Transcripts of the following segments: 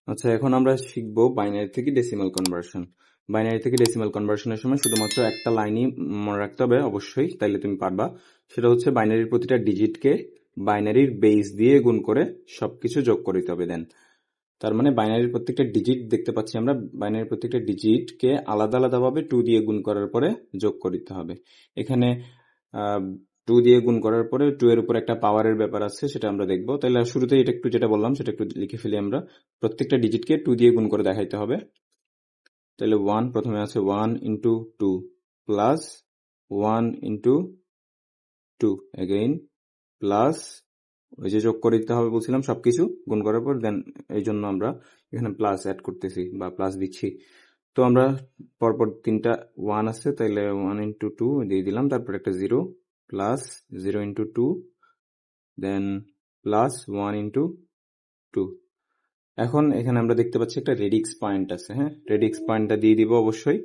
আচ্ছা, এখন আমরা শিখবো বাইনারি থেকে ডেসিমাল কনভার্সন। বাইনারি থেকে ডেসিমাল কনভার্সনের সময় শুধুমাত্র একটা লাইনই মনে রাখতে হবে অবশ্যই, তাইলে তুমি পারবা। সেটা হচ্ছে বাইনারির প্রতিটা ডিজিটকে বাইনারির বেস দিয়ে গুণ করে সবকিছু যোগ করে দিতে হবে। দেন তার মানে বাইনারির প্রত্যেকটা ডিজিট দেখতে পাচ্ছি আমরা, বাইনারির প্রত্যেকটা ডিজিটকে আলাদা আলাদাভাবে 2 দিয়ে গুণ করার পরে যোগ করে দিতে হবে। এখানে 2 দিয়ে গুণ করার পরে 2 এর উপর একটা পাওয়ারের ব্যাপার আছে, সেটা আমরা দেখবো। তাহলে শুরুতেই এটা একটু যেটা বললাম সেটা একটু লিখে ফেলি আমরা। প্রত্যেকটা ডিজিটকে 2 দিয়ে গুণ করে দেখাইতে হবে। তাহলে 1 প্রথমে আছে 1 into 2 plus 1 into 2 again plus ওই যে যোগ করে দিতে হবে বলছিলাম সবকিছু গুণ করার পর, দেন এই জন্য আমরা এখানে প্লাস অ্যাড করতেছি বা প্লাস দিচ্ছি। তো আমরা পরপর তিনটা 1 আছে, তাইলে 1 ইন্টু 2 দিয়ে দিলাম, তারপর একটা 0 প্লাস 0 ইন্টু 2 দেন প্লাস 1 ইন্টু 2। এখন এখানে আমরা দেখতে পাচ্ছি একটা রেডিক্স পয়েন্ট আছে। হ্যাঁ, রেডিক্স পয়েন্টটা দিয়ে দিব অবশ্যই।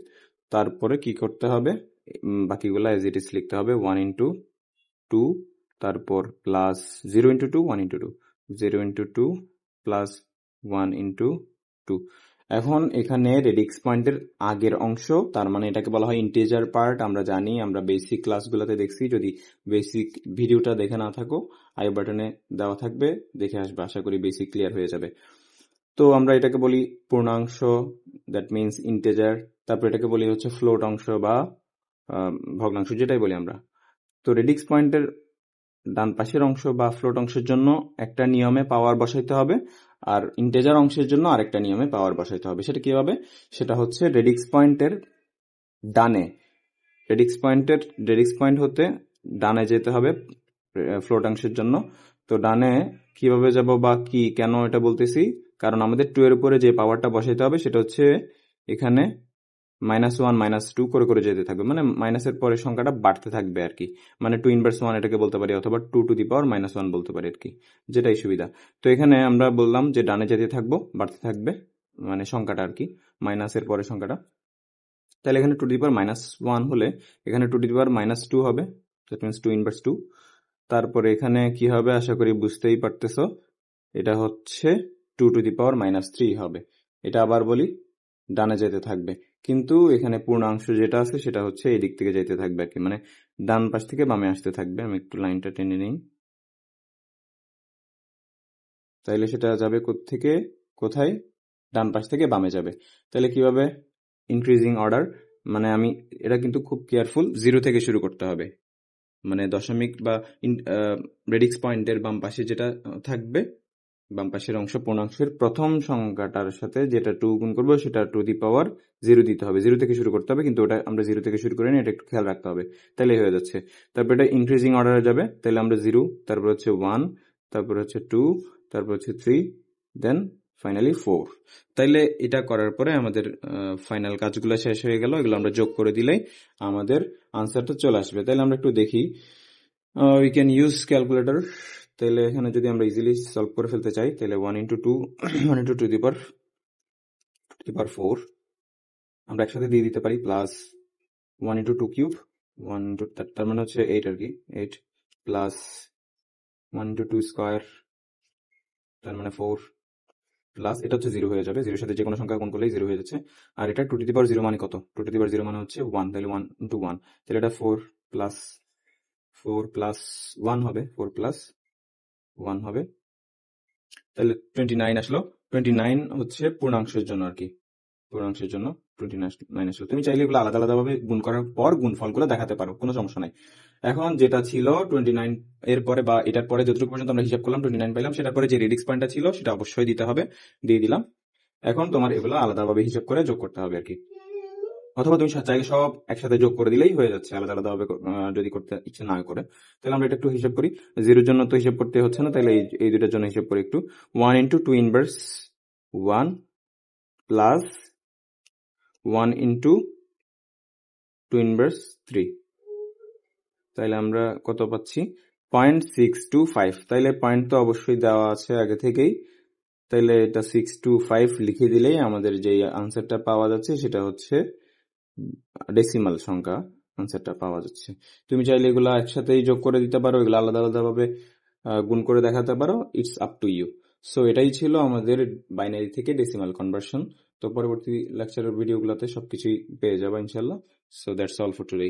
তারপরে কি করতে হবে, বাকিগুলো এজ ইট ইজ লিখতে হবে। 1 ইন্টু 2 তারপর plus 0 into 2 1 into 2 0 into 2 plus 1 into 2। এখন এখানে রেডিক্স পয়েন্টের আগের অংশ, তার মানে এটাকে বলা হয় ইন্টিজার পার্ট। আমরা জানি, আমরা বেসিক ক্লাসগুলোতে দেখছি। যদি বেসিক ভিডিওটা দেখে না থাকো, আই বাটনে দেওয়া থাকবে, দেখে আসবে। আশা করি বেসিক ক্লিয়ার হয়ে যাবে। তো আমরা এটাকে বলি পূর্ণাংশ, দ্যাট মিনস ইন্টিজার। তারপর এটাকে বলি হচ্ছে ফ্লোট অংশ বা ভগ্নাংশ, যেটাই বলি আমরা। তো রেডিক্স পয়েন্টের ডান পাশের অংশ বা ফ্লোট অংশের জন্য একটা নিয়মে পাওয়ার বসাইতে হবে, আর ইন্টিজার অংশের জন্য আরেকটা নিয়মে পাওয়ার বসাইতে হবে। সেটা কিভাবে? সেটা হচ্ছে রেডিক্স পয়েন্টের ডানে, রেডিক্স পয়েন্ট হতে ডানে যেতে হবে ফ্লোট অংশের জন্য। তো ডানে কিভাবে যাব বা কি কেন এটা বলতেছি, কারণ আমাদের 2 এর উপরে যে পাওয়ারটা বসাইতে হবে সেটা হচ্ছে এখানে -1 -2 করে করে যেতে থাকবে, মানে মাইনাসের পরে সংখ্যাটা বাড়তে থাকবে আর কি। মানে 2 ইনভার্স 1 এটাকে বলতে পারি, অথবা 2 টু দি পাওয়ার -1 বলতে পারি আর কি, যেটাই সুবিধা। তো এখানে আমরা বললাম যে ডানে যেতে থাকবো, বাড়তে থাকবে, মানে সংখ্যাটা আর কি, মাইনাসের পরে সংখ্যাটা। তাহলে এখানে 2 টু দি পাওয়ার -1 হলে এখানে 2 টু দি পাওয়ার -2 হবে, দ্যাট মিনস 2 ইনভার্স 2। তারপরে এখানে কি হবে আশা করি বুঝতেই পারতেছো, এটা হচ্ছে 2 টু দি পাওয়ার -3 হবে। এটা আবার বলি, ডানে যেতে থাকবে, কিন্তু এখানে পূর্ণাংশ যেটা আছে সেটা হচ্ছে এই দিক থেকে যেতে থাকবে আর কি, মানে ডান পাশ থেকে বামে আসতে থাকবে। আমি একটু লাইনটা টেনে নিই, তাইলে সেটা যাবে থেকে কোথায়, ডান পাশ থেকে বামে যাবে। তাহলে কিভাবে, ইনক্রিজিং অর্ডার, মানে আমি এটা কিন্তু খুব কেয়ারফুল, 0 থেকে শুরু করতে হবে। মানে দশমিক বা রেডিক্স পয়েন্টের বাম পাশে যেটা থাকবে, বাম পাশের অংশ পূর্ণাংশের প্রথম সংখ্যাটার সাথে যেটা 2 গুণ করবো সেটা 2 দি পাওয়ার 0 দিতে হবে, 0 থেকে শুরু করতে হবে। কিন্তু ওটা আমরা 0 থেকে শুরু করি না, এটা একটু খেয়াল রাখতে হবে, তাহলে হয়ে যাচ্ছে। তারপর এটা ইনক্রিজিং অর্ডারে যাবে, তাহলে আমরা 0, তারপর হচ্ছে 1, তারপর হচ্ছে 2, তারপর হচ্ছে 3, দেন ফাইনালি 4। তাইলে এটা করার পরে আমাদের ফাইনাল কাজগুলো শেষ হয়ে গেল। এগুলো আমরা যোগ করে দিলেই আমাদের আনসারটা চলে আসবে। তাহলে আমরা একটু দেখি, উই ক্যান ইউজ ক্যালকুলেটর। তাহলে এখানে যদি আমরা ইজিলি সলভ করে ফেলতে চাই, তাহলে 1 ইন্টু 2 1 ইন্টু 2 দি পাওয়ার 4 আমরা একসাথে দিয়ে দিতে পারি, প্লাস 1 ইন্টু 2 কিউব 1 ইন্টু, তার মানে হচ্ছে 8 আর কি, 8 প্লাস 1 ইন্টু 2 স্কোয়ার, তার মানে 4 প্লাস এটা হচ্ছে 0 হয়ে যাবে, 0 এর সাথে যে কোনো সংখ্যা গুণ করলেই 0 হয়ে যাচ্ছে। আর এটা 2 টু দি পাওয়ার 0 মানে কত, 2 টু দি পাওয়ার 0 মানে হচ্ছে 1, তাহলে 1 ইন্টু 1, তাহলে এটা 4 প্লাস 1 হবে, 4 প্লাস 1 হবে, তাহলে 29 আসলো। 29 হচ্ছে পূর্ণাংশের জন্য আর কি, পূর্ণাংশের জন্য 29 আসলো। তুমি চাইলে এগুলো আলাদা আলাদা ভাবে গুণ করার পর গুণফলগুলো দেখাতে পারো, কোনো সমস্যা নাই। এখন যেটা ছিল 29 এর পরে বা এটার পরে যতটুকু পর্যন্ত আমরা হিসাব করলাম 29 পাইলাম, সেটার পরে যে রেডিক্স পয়েন্টটা ছিল সেটা অবশ্যই দিতে হবে, দিয়ে দিলাম। এখন তোমার এগুলো আলাদাভাবে হিসাব করে যোগ করতে হবে আর কি, অথবা তুমি চাইলে সব একসাথে যোগ করে দিলেই হয়ে যাচ্ছে আলাদা আলাদা ভাবে, যদি করতে ইচ্ছে না করে। তাহলে আমরা এটা একটু হিসাব করি, 0 জন্য তো হিসাব করতে হচ্ছে না, তাহলে এই দুটার জন্য হিসাব করি একটু। 1 into 2 inverse 1 plus 1 into 2 inverse 3, তাইলে আমরা কত পাচ্ছি, 0.625। তাইলে পয়েন্ট তো অবশ্যই দেওয়া আছে আগে থেকেই, তাইলে এটা 625 লিখে দিলেই আমাদের যে আনসারটা পাওয়া যাচ্ছে সেটা হচ্ছে ডেসিমাল সংখ্যা, আনসারটা পাওয়া যাচ্ছে। তুমি চাইলে এগুলা একসাথেই যোগ করে দিতে পারো, এগুলো আলাদা আলাদা ভাবে গুণ করে দেখাতে পারো, it's up to you. So এটাই ছিল আমাদের বাইনারি থেকে ডেসিমাল কনভার্সন। তো পরবর্তী লেকচারের ভিডিওগুলোতে সবকিছুই পেয়ে যাবো ইনশাল্লাহ। So that's all for today.